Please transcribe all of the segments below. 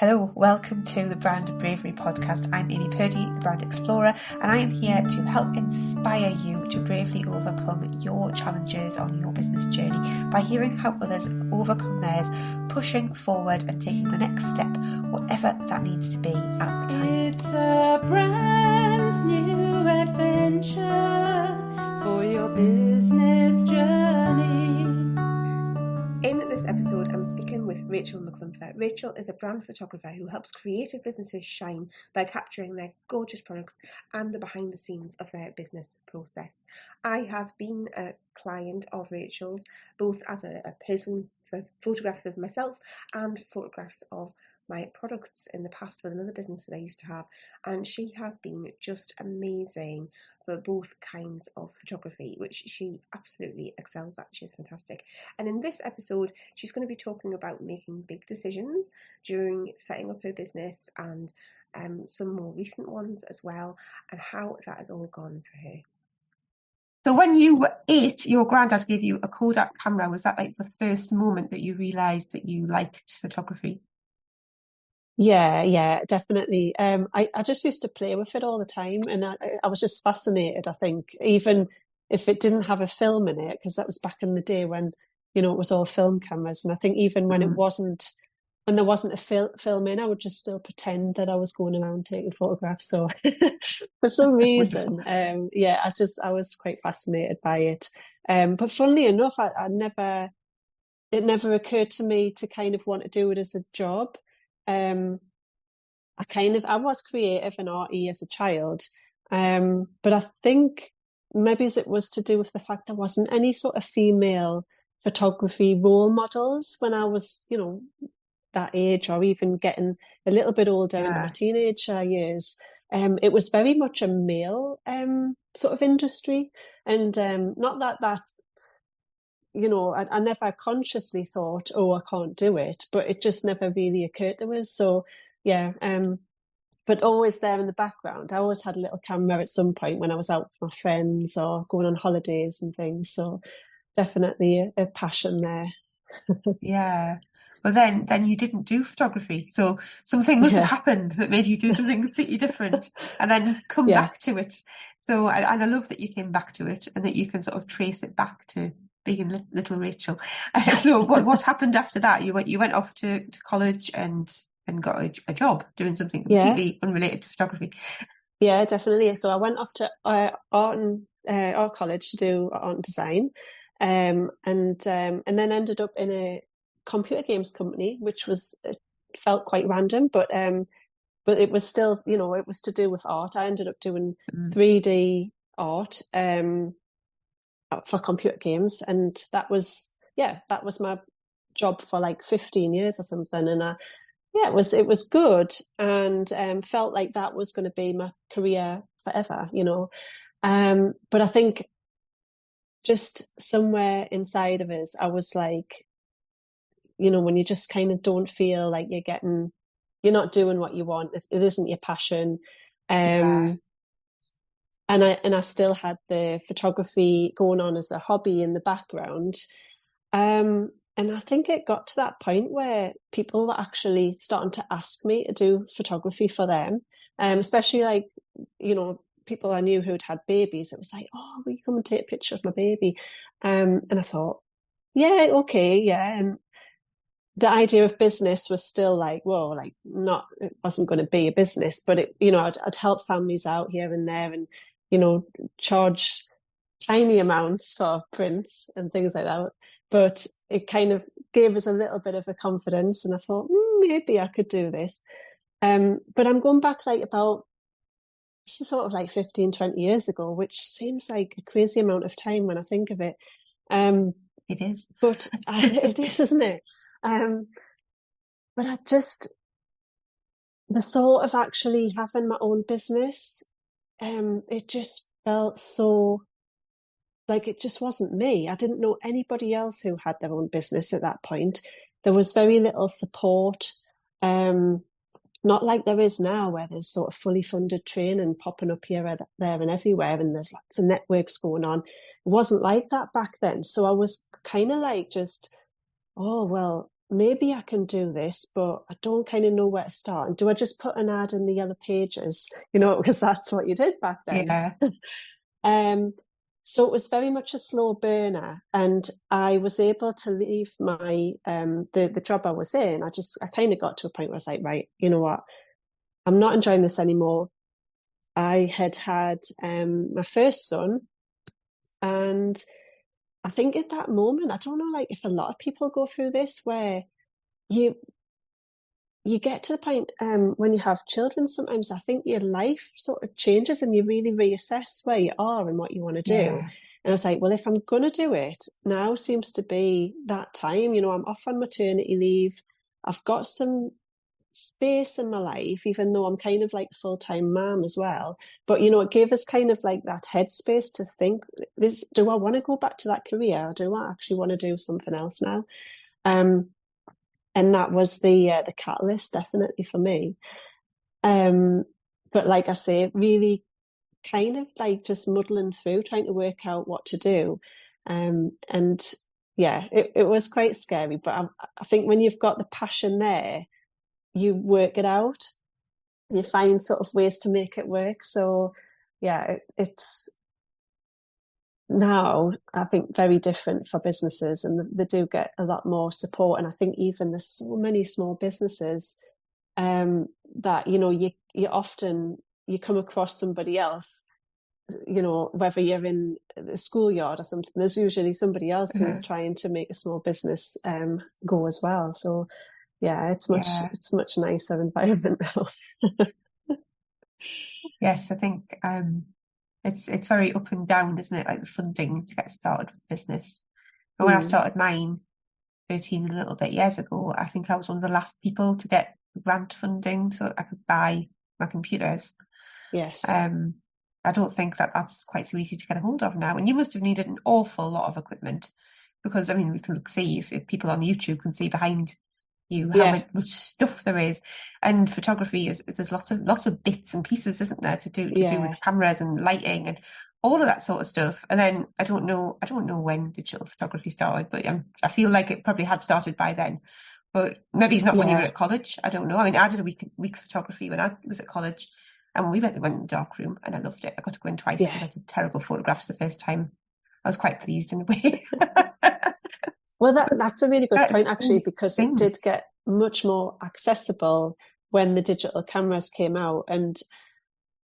Hello, welcome to the Brand Bravery Podcast. I'm Amy Purdy, the Brand Explorer, and I am here to help inspire you to bravely overcome your challenges on your business journey by hearing how others overcome theirs, pushing forward and taking the next step, whatever that needs to be at the time. It's a brand new adventure for your business journey. In this episode, I'm speaking with Rachel McClumpha. Rachel is a brand photographer who helps creative businesses shine by capturing their gorgeous products and the behind the scenes of their business process. I have been a client of Rachel's, both as a person for photographs of myself and photographs of my products in the past with another business that I used to have, and she has been just amazing for both kinds of photography, which she absolutely excels at. She's fantastic. And in this episode, she's going to be talking about making big decisions during setting up her business and some more recent ones as well, and how that has all gone for her. So when you were 8, your granddad gave you a Kodak camera. Was that like the first moment that you realised that you liked photography? Yeah, definitely. I just used to play with it all the time, and I was just fascinated, I think, even if it didn't have a film in it, because that was back in the day when, it was all film cameras. And I think even when there wasn't a film in, I would just still pretend that I was going around taking photographs. So for some reason, I was quite fascinated by it. But funnily enough, it never occurred to me to kind of want to do it as a job. I was creative and arty as a child, but I think maybe it was to do with the fact there wasn't any sort of female photography role models when I was, that age, or even getting a little bit older into my teenage years. It was very much a male sort of industry, and not that I never consciously thought, oh, I can't do it, but it just never really occurred to us. So, but always there in the background. I always had a little camera at some point when I was out with my friends or going on holidays and things. So definitely a passion there. Yeah. Well, then you didn't do photography. So something must have happened that made you do something completely different and then come back to it. So, and I love that you came back to it and that you can sort of trace it back to being little Rachel. So what happened after that? You went off to college and got a job doing something completely unrelated to photography. Yeah, definitely. So I went off to art college to do art and design, and then ended up in a computer games company, which felt quite random, but it was still, it was to do with art. I ended up doing 3D art for computer games, and that was my job for like 15 years or something. And it was good, and felt like that was going to be my career forever, but I think just somewhere inside of us, I was like, when you just kind of don't feel like you're not doing what you want, it isn't your passion. And I still had the photography going on as a hobby in the background. And I think it got to that point where people were actually starting to ask me to do photography for them, especially like, people I knew who'd had babies. It was like, oh, will you come and take a picture of my baby? And I thought, yeah, okay, yeah. And the idea of business was still like, well, like it wasn't going to be a business, but it, I'd help families out here and there, and charge tiny amounts for prints and things like that. But it kind of gave us a little bit of a confidence, and I thought, maybe I could do this. But I'm going back like this is sort of like 15, 20 years ago, which seems like a crazy amount of time when I think of it. It is. But it is, isn't it? But the thought of actually having my own business, it just felt so like it just wasn't me. I didn't know anybody else who had their own business at that point. There was very little support, not like there is now, where there's sort of fully funded training popping up here, there and everywhere, and there's lots of networks going on. It wasn't like that back then. So I was kind of like just, oh, well, maybe I can do this, but I don't kind of know where to start. And do I just put an ad in the Yellow Pages? Because that's what you did back then. Yeah. So it was very much a slow burner, and I was able to leave my the job I was in. I kind of got to a point where I was like, right, you know what, I'm not enjoying this anymore. I had my first son, and I think at that moment, I don't know, like if a lot of people go through this, where you get to the point when you have children, sometimes I think your life sort of changes and you really reassess where you are and what you want to do. Yeah. And I was like, well, if I'm going to do it, now seems to be that time. I'm off on maternity leave. I've got some space in my life, even though I'm kind of like a full-time mom as well. But, it gave us kind of like that headspace to think, do I want to go back to that career? Or do I actually want to do something else now? And that was the catalyst, definitely, for me. But like I say, really kind of like just muddling through, trying to work out what to do. And yeah, it was quite scary. But I think when you've got the passion there, you work it out. You find sort of ways to make it work. So yeah, it's now, I think, very different for businesses, and they do get a lot more support. And I think even there's so many small businesses that, you often, you come across somebody else, whether you're in the schoolyard or something, there's usually somebody else who's trying to make a small business go as well. So yeah, it's much nicer environment now. Yes, I think it's very up and down, isn't it? Like the funding to get started with business. But when I started mine 13 and a little bit years ago, I think I was one of the last people to get grant funding so I could buy my computers. Yes. I don't think that's quite so easy to get a hold of now. And you must have needed an awful lot of equipment, because I mean, we can see if people on YouTube can see behind you how much stuff there is. And photography there's lots of bits and pieces, isn't there, to do with cameras and lighting and all of that sort of stuff. And then I don't know when digital photography started, but I feel like it probably had started by then. But maybe it's not when you were at college. I don't know. I mean, I did a week's photography when I was at college, and we went in the dark room, and I loved it. I got to go in twice because I did terrible photographs the first time. I was quite pleased in a way. Well, that's a really good point, actually, because it did get much more accessible when the digital cameras came out. And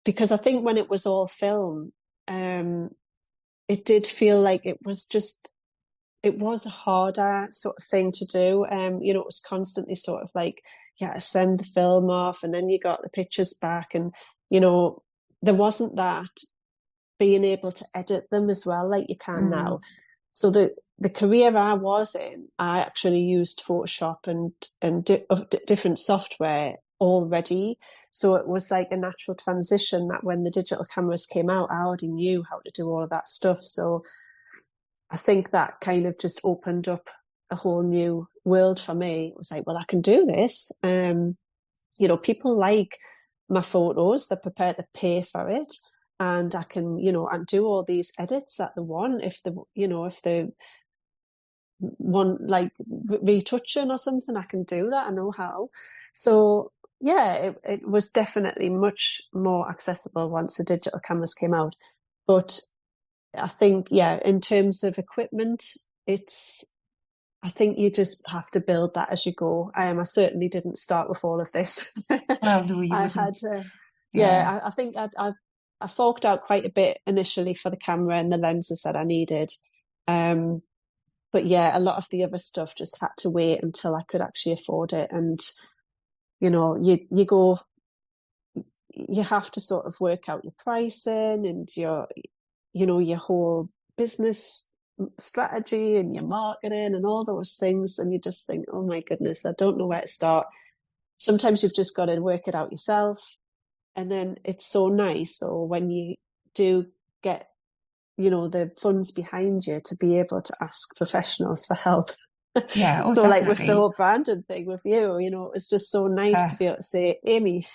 because I think when it was all film, it did feel like it was a harder sort of thing to do. It was constantly sort of like, send the film off, and then you got the pictures back. And, there wasn't that being able to edit them as well, like you can now. So the career I was in, I actually used Photoshop and different software already. So it was like a natural transition that when the digital cameras came out, I already knew how to do all of that stuff. So I think that kind of just opened up a whole new world for me. It was like, well, I can do this. People like my photos, they're prepared to pay for it. And I can, and do all these edits that they want. If they want like retouching or something, I can do that. I know how. So yeah, it was definitely much more accessible once the digital cameras came out. But I think, in terms of equipment, I think you just have to build that as you go. I certainly didn't start with all of this. Well, no, you wouldn't. I think I forked out quite a bit initially for the camera and the lenses that I needed. But a lot of the other stuff just had to wait until I could actually afford it. And, you have to sort of work out your pricing and your whole business strategy and your marketing and all those things. And you just think, oh my goodness, I don't know where to start. Sometimes you've just got to work it out yourself. And then it's so nice, or when you do get, the funds behind you, to be able to ask professionals for help. Yeah. So definitely. Like with the whole branding thing with you, it was just so nice to be able to say, Amy,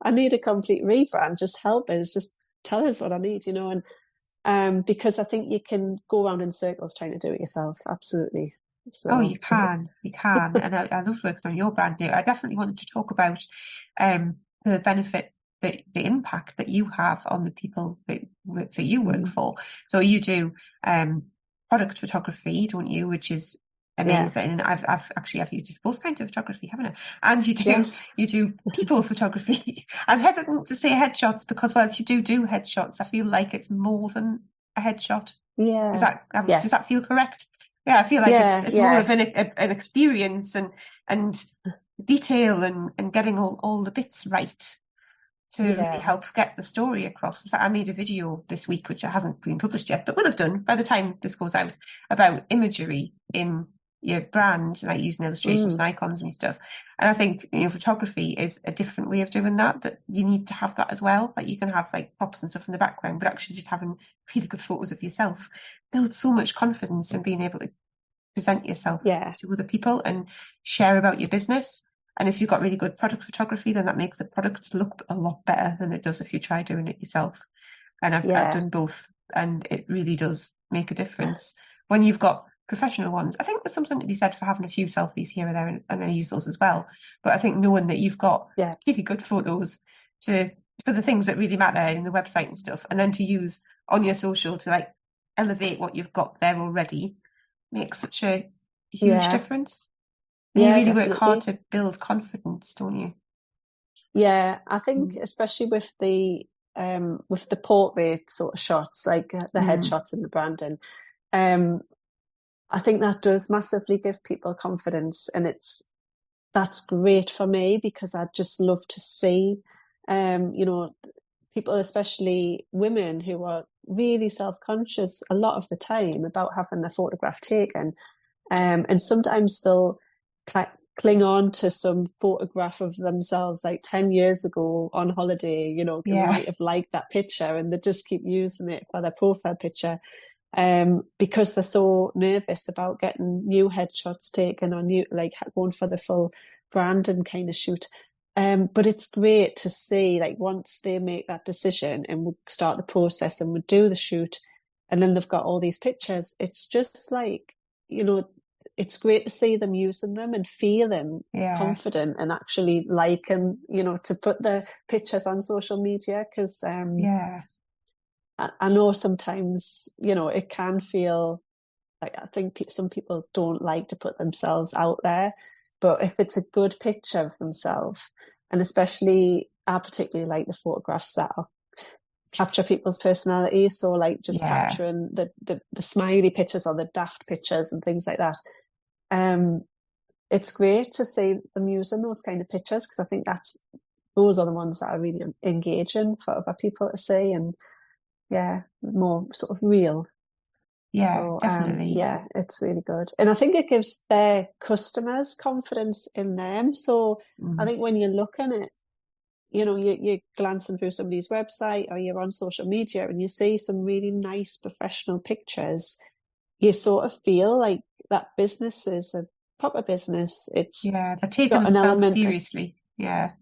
I need a complete rebrand. Just help us. Just tell us what I need, and because I think you can go around in circles trying to do it yourself. Absolutely. Oh, So you can. And I love working on your brand there. I definitely wanted to talk about the benefit, the impact that you have on the people that you work for. So you do product photography, don't you? Which is amazing. And I've used both kinds of photography, haven't I? And you do people photography. I'm hesitant to say headshots because whilst you do headshots, I feel like it's more than a headshot. Is that does that feel correct? Yeah, I feel like it's more of an experience and detail and getting all the bits right to really help get the story across. In fact, I made a video this week, which hasn't been published yet, but will have done by the time this goes out, about imagery in your brand, like using illustrations and icons and stuff. And I think, photography is a different way of doing that you need to have that as well. Like, you can have like props and stuff in the background, but actually just having really good photos of yourself builds so much confidence in being able to present yourself to other people and share about your business. And if you've got really good product photography, then that makes the product look a lot better than it does if you try doing it yourself. And I've done both, and it really does make a difference when you've got professional ones. I think there's something to be said for having a few selfies here or there, and I use those as well. But I think knowing that you've got really good photos for the things that really matter in the website and stuff, and then to use on your social to like elevate what you've got there already, makes such a huge difference. And you really work hard to build confidence, don't you? Yeah, I think especially with the portrait sort of shots, like the headshots and the branding, I think that does massively give people confidence, and that's great for me because I just love to see, people, especially women, who are really self-conscious a lot of the time about having their photograph taken, and sometimes they'll cling on to some photograph of themselves like 10 years ago on holiday, they might have liked that picture and they just keep using it for their profile picture, because they're so nervous about getting new headshots taken or going for the full branding kind of shoot. But it's great to see, like, once they make that decision and we start the process and we do the shoot, and then they've got all these pictures, it's just like, it's great to see them using them and feeling confident and actually liking, to put the pictures on social media. Because I know sometimes, it can feel like, I think some people don't like to put themselves out there, but if it's a good picture of themselves, and especially I particularly like the photographs that capture people's personalities, so like just capturing the smiley pictures or the daft pictures and things like that. It's great to see them using those kind of pictures, because I think those are the ones that are really engaging for other people to see, and more sort of real. So, definitely. It's really good, and I think it gives their customers confidence in them. So I think when you're looking at, you're glancing through somebody's website or you're on social media and you see some really nice professional pictures, you sort of feel like that business is a proper business. They're taking themselves seriously. They've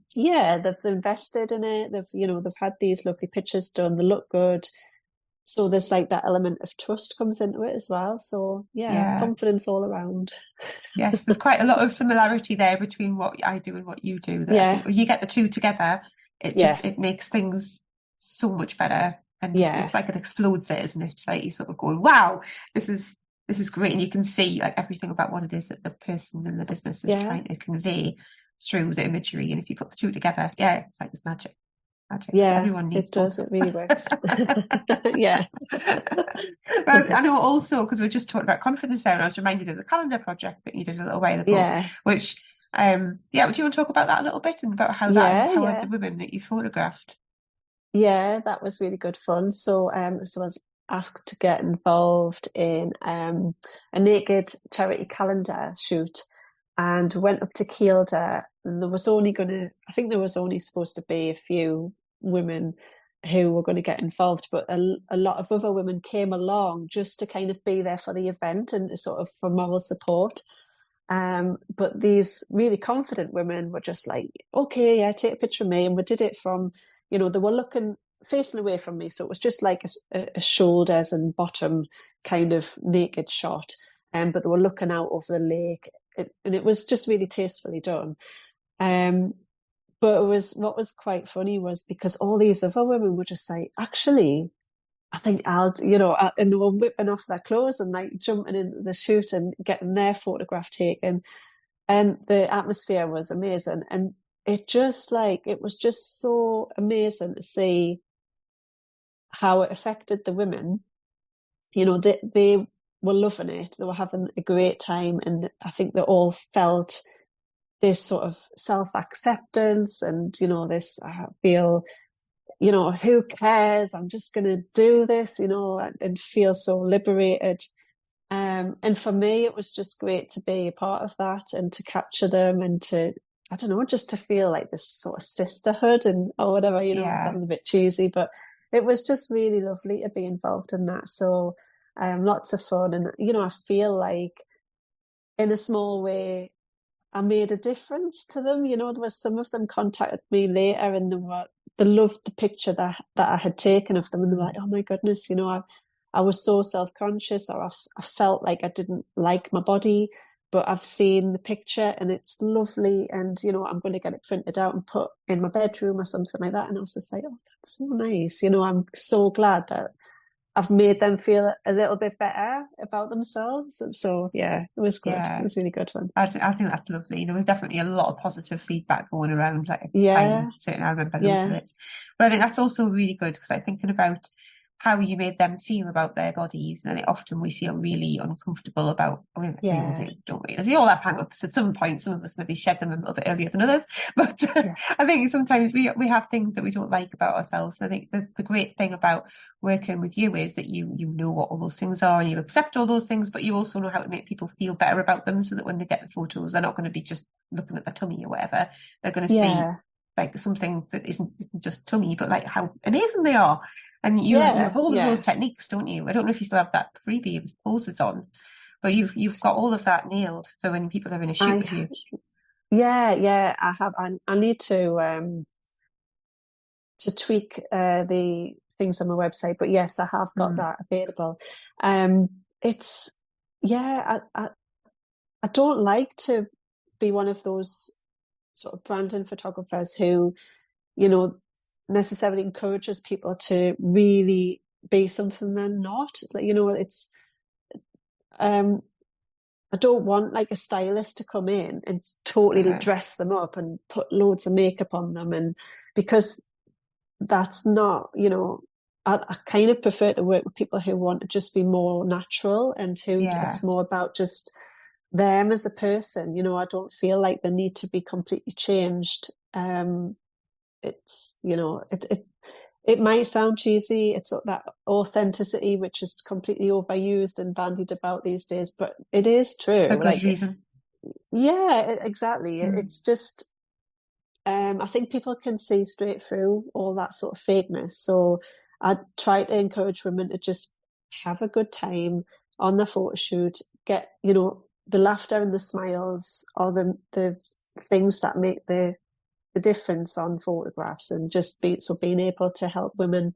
invested in it. They've had these lovely pictures done. They look good. So there's like that element of trust comes into it as well. So confidence all around. Yes, there's quite a lot of similarity there between what I do and what you do. I think when you get the two together, it makes things so much better. And it's like it explodes it, isn't it? It's like you sort of going, wow, this is great. And you can see like everything about what it is that the person in the business is trying to convey through the imagery. And if you put the two together, it's like this magic. Yeah, so everyone needs it does. It really works. Well, I know also, because we just talked about confidence there, and I was reminded of the calendar project that you did a little while ago, which do you want to talk about that a little bit, and about how that empowered the women that you photographed? That was really good fun. So I was asked to get involved in a naked charity calendar shoot, and went up to Kielder. And there was only supposed to be a few women who were going to get involved, but a lot of other women came along just to kind of be there for the event and sort of for moral support. But these really confident women were just like, okay, take a picture of me. And we did it from, they were facing away from me. So it was just like a shoulders and bottom kind of naked shot. but they were looking out over the lake, and it was just really tastefully done. But what was quite funny was because all these other women were just like, actually, I think and they were whipping off their clothes and like jumping into the shoot and getting their photograph taken. And the atmosphere was amazing. And it was just so amazing to see how it affected the women. They were loving it. They were having a great time. And I think they all felt this sort of self-acceptance and, this, I feel, who cares? I'm just going to do this, and feel so liberated. And for me, it was just great to be a part of that and to capture them and to, I don't know, just to feel like this sort of sisterhood or whatever, it sounds a bit cheesy, but it was just really lovely to be involved in that. So lots of fun. And, I feel like in a small way, I made a difference to them. There was some of them contacted me later and they loved the picture that I had taken of them. And they were like, oh my goodness, I was so self-conscious, or I felt like I didn't like my body, but I've seen the picture and it's lovely. And, I'm going to get it printed out and put in my bedroom or something like that. And I was just like, oh, that's so nice. I'm so glad that I've made them feel a little bit better about themselves. And so, yeah, it was good. Yeah. It was really good fun. I think that's lovely. There's definitely a lot of positive feedback going around. Certainly I remember loads of it. But I think that's also really good because I'm thinking about how you made them feel about their bodies, and often we feel really uncomfortable about. Don't we? We all have hang-ups at some point. Some of us maybe shed them a little bit earlier than others, but I think sometimes we have things that we don't like about ourselves. I think the great thing about working with you is that you know what all those things are and you accept all those things, but you also know how to make people feel better about them, so that when they get the photos, they're not going to be just looking at their tummy or whatever. They're going to see like something that isn't just tummy, but like how amazing they are. And you have all of those techniques, don't you? I don't know if you still have that freebie with poses on, but you've got all of that nailed for when people are in a shoot with you. Yeah, I have. I need to tweak the things on my website, but yes, I have got that available. It's I don't like to be one of those sort of branding photographers who, necessarily encourages people to really be something they're not. It's I don't want like a stylist to come in and totally dress them up and put loads of makeup on them, and because that's not, I kind of prefer to work with people who want to just be more natural and who it's more about just them as a person. I don't feel like they need to be completely changed. It's, it might sound cheesy. It's that authenticity, which is completely overused and bandied about these days, but it is true. For good reason. Yeah, exactly. It's just, I think people can see straight through all that sort of fakeness. So I try to encourage women to just have a good time on the photo shoot, get, the laughter and the smiles are the things that make the difference on photographs, and just being able to help women,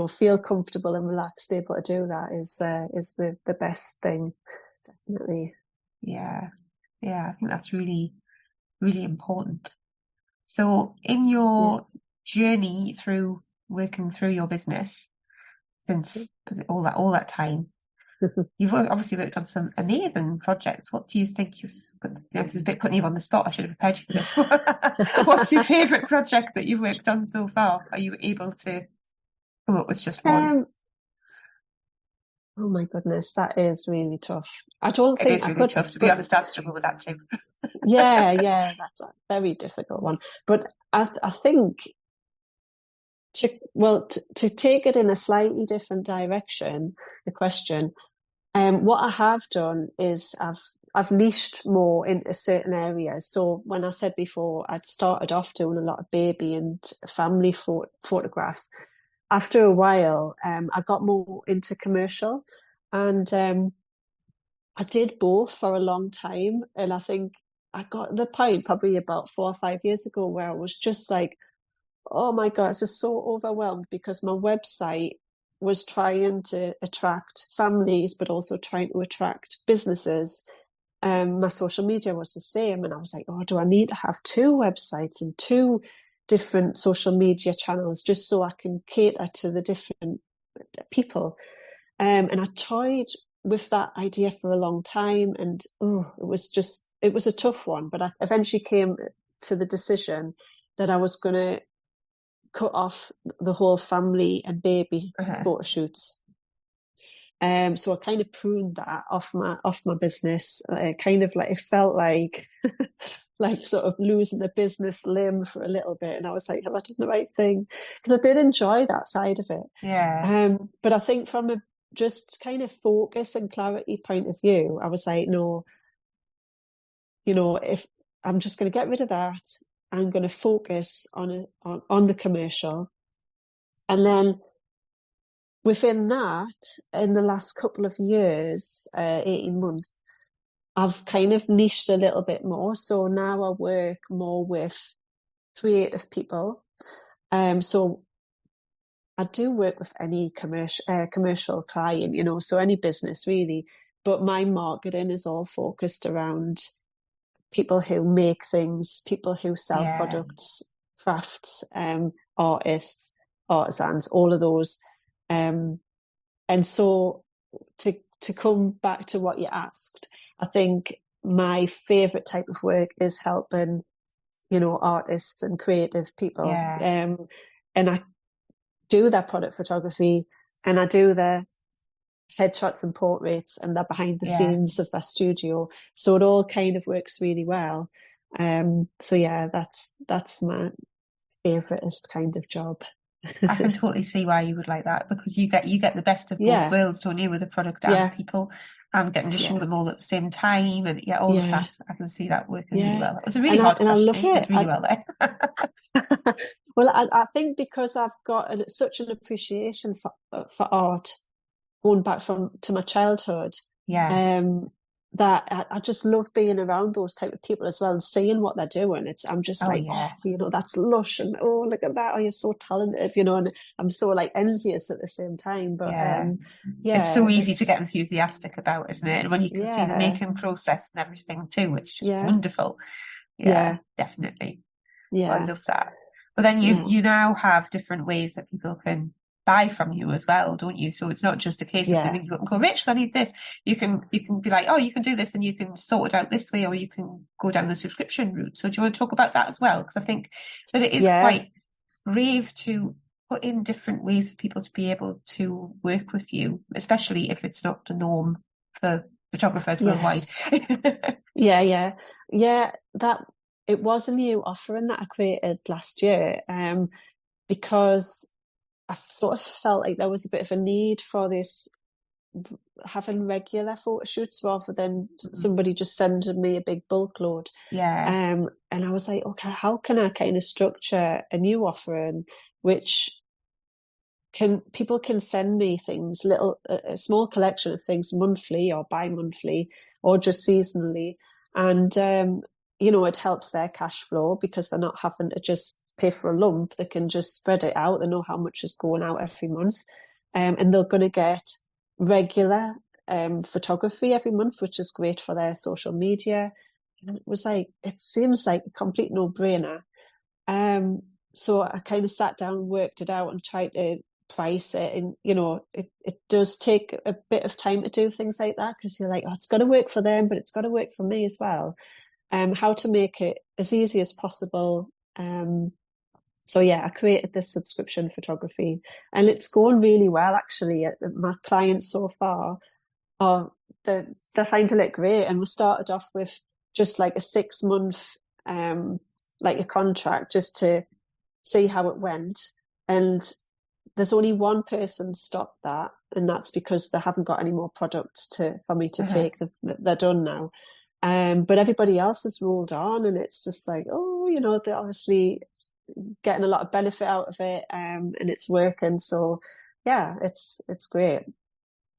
feel comfortable and relaxed, able to do that is the best thing, definitely. Yeah, I think that's really, really important. So in your journey through working through your business since all that time, you've obviously worked on some amazing projects. What do you think this is a bit putting you on the spot. I should have prepared you for this. What's your favourite project that you've worked on so far? Are you able to come up with just one? Oh my goodness, that is really tough. I don't think it is really tough, to be honest. I struggle with that too. yeah, that's a very difficult one. But I think to take it in a slightly different direction, the question, what I have done is I've niched more into certain areas. So when I said before, I'd started off doing a lot of baby and family photographs. After a while, I got more into commercial, and I did both for a long time. And I think I got to the point probably about 4 or 5 years ago where I was just like, oh my God, it's just so overwhelmed because my website was trying to attract families, but also trying to attract businesses. My social media was the same. And I was like, oh, do I need to have 2 websites and 2 different social media channels just so I can cater to the different people? And I toyed with that idea for a long time. And it was a tough one. But I eventually came to the decision that I was going to cut off the whole family and baby photo shoots. So I kind of pruned that off my business. Kind of like, it felt like like sort of losing a business limb for a little bit. And I was like, have I done the right thing? Because I did enjoy that side of it. Yeah. But I think from a just kind of focus and clarity point of view, I was like, no, if I'm just going to get rid of that, I'm going to focus on the commercial. And then within that, in the last couple of years, 18 months, I've kind of niched a little bit more. So now I work more with creative people. So I do work with any commercial client, so any business really. But my marketing is all focused around people who make things, people who sell products, crafts, artists, artisans, all of those. And so to come back to what you asked, I think my favourite type of work is helping, artists and creative people. And I do their product photography, and I do their headshots and portraits and the behind the scenes of their studio. So it all kind of works really well. So yeah, that's my favouriteest kind of job. I can totally see why you would like that, because you get the best of both worlds, don't you, with the product and people, and getting to show them all at the same time, and all of that. I can see that working really well. It was a really hard question. I love you did really well there. Well, I think because I've got such an appreciation for art, going back to my childhood, that I just love being around those type of people as well, and seeing what they're doing. I'm just that's lush, and look at that, you're so talented, and I'm so like envious at the same time. But it's so easy to get enthusiastic about, isn't it? And when you can see the making process and everything too, it's just wonderful. Definitely. I love that. But then you now have different ways that people can buy from you as well, don't you? So it's not just a case of ringing you up and go, Rachel, I need this. You can be like, you can do this, and you can sort it out this way, or you can go down the subscription route. So do you want to talk about that as well? Because I think that it is quite brave to put in different ways for people to be able to work with you, especially if it's not the norm for photographers worldwide. That it was a new offering that I created last year, because I sort of felt like there was a bit of a need for this, having regular photo shoots rather than somebody just sending me a big bulk load. And I was like, okay, how can I kind of structure a new offering which people can send me things, a small collection of things monthly or bi-monthly or just seasonally, and it helps their cash flow because they're not having to just pay for a lump. They can just spread it out. They know how much is going out every month, and they're going to get regular photography every month, which is great for their social media. And it seems like a complete no-brainer. So I kind of sat down and worked it out and tried to price it, and it does take a bit of time to do things like that, because you're like, it's got to work for them, but it's got to work for me as well. How to make it as easy as possible. So I created this subscription photography, and it's going really well actually. My clients so far they're finding it great, and we started off with just like a 6-month like a contract just to see how it went, and there's only one person stopped that, and that's because they haven't got any more products for me to take. They're done now. But everybody else has rolled on, and it's just like, they're obviously getting a lot of benefit out of it, and it's working. So it's great.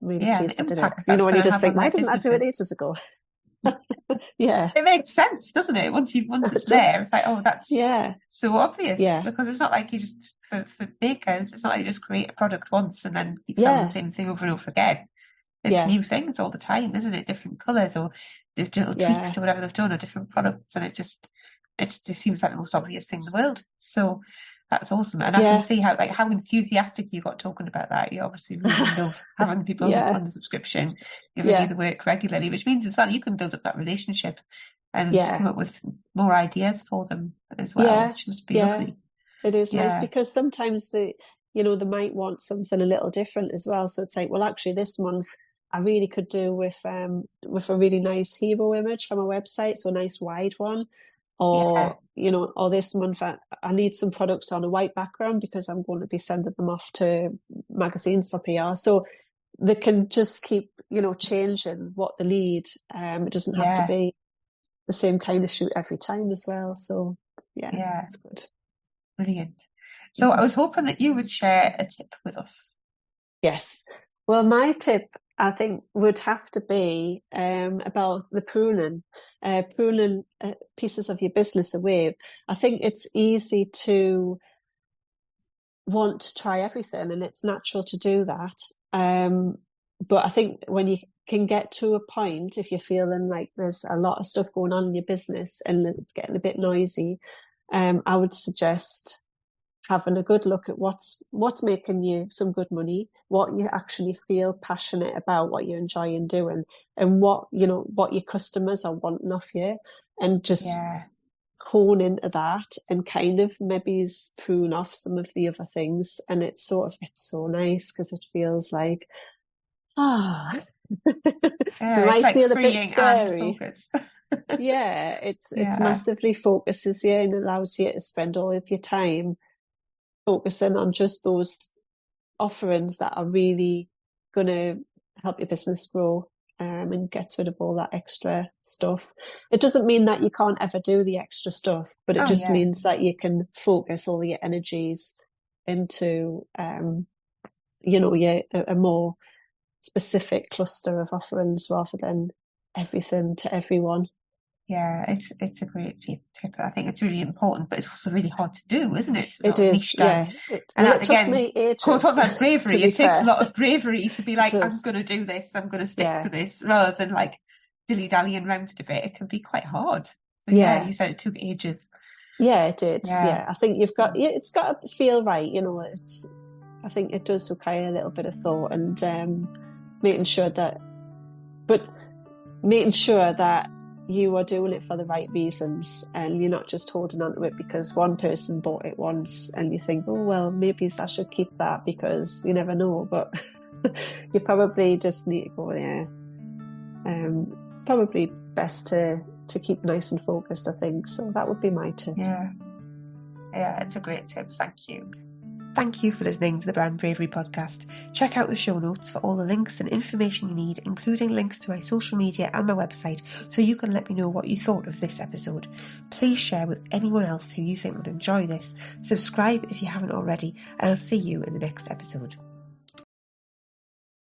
Really pleased I did it. When you just think, why didn't I do it ages ago? Yeah. It makes sense, doesn't it? Once it's there, it's like, oh, that's so obvious. Yeah. Because it's not like you just, for bakers, it's not like you just create a product once and then keep selling the same thing over and over again. It's new things all the time, isn't it? Different colours or little tweaks to whatever they've done, or different products, and it just seems like the most obvious thing in the world. So that's awesome. And I can see how enthusiastic you got talking about that. You obviously really love having people on the subscription, giving you the work regularly, which means as well you can build up that relationship and come up with more ideas for them as well, which must be lovely. It is nice, because sometimes they might want something a little different as well. So it's like, well, actually this month I really could do with a really nice hero image from a website, so a nice wide one. Or, or this month I need some products on a white background because I'm going to be sending them off to magazines for PR. So they can just keep, changing what they need. It doesn't have to be the same kind of shoot every time as well. So, it's good. Brilliant. So I was hoping that you would share a tip with us. Yes. Well, my tip, I think, would have to be about the pruning pieces of your business away. I think it's easy to want to try everything, and it's natural to do that. But I think when you can get to a point, if you're feeling like there's a lot of stuff going on in your business and it's getting a bit noisy, I would suggest having a good look at what's making you some good money, what you actually feel passionate about, what you're enjoying doing, and what your customers are wanting off you, and just hone into that and kind of maybe prune off some of the other things. And it's so nice because it feels like, it might like feel a bit scary. It's massively focuses you and allows you to spend all of your time focusing on just those offerings that are really going to help your business grow, and get rid of all that extra stuff. It doesn't mean that you can't ever do the extra stuff, but it just means that you can focus all your energies into a more specific cluster of offerings rather than everything to everyone. Yeah, it's a great tip. I think it's really important, but it's also really hard to do, isn't it? It is, And it took me ages. Talk about bravery. It takes a lot of bravery to be like, I'm going to do this, I'm going to stick to this, rather than like dilly-dallying around it a bit. It can be quite hard. So, you said it took ages. Yeah, it did. Yeah, I think it's got to feel right. I think it does require a little bit of thought and making sure that you are doing it for the right reasons, and you're not just holding on to it because one person bought it once and you think, oh, well, maybe I should keep that, because you never know. But you probably just need to go probably best to keep nice and focused, I think. So that would be my tip. Yeah, it's a great tip. Thank you. Thank you for listening to the Brand Bravery podcast. Check out the show notes for all the links and information you need, including links to my social media and my website, so you can let me know what you thought of this episode. Please share with anyone else who you think would enjoy this. Subscribe if you haven't already, and I'll see you in the next episode.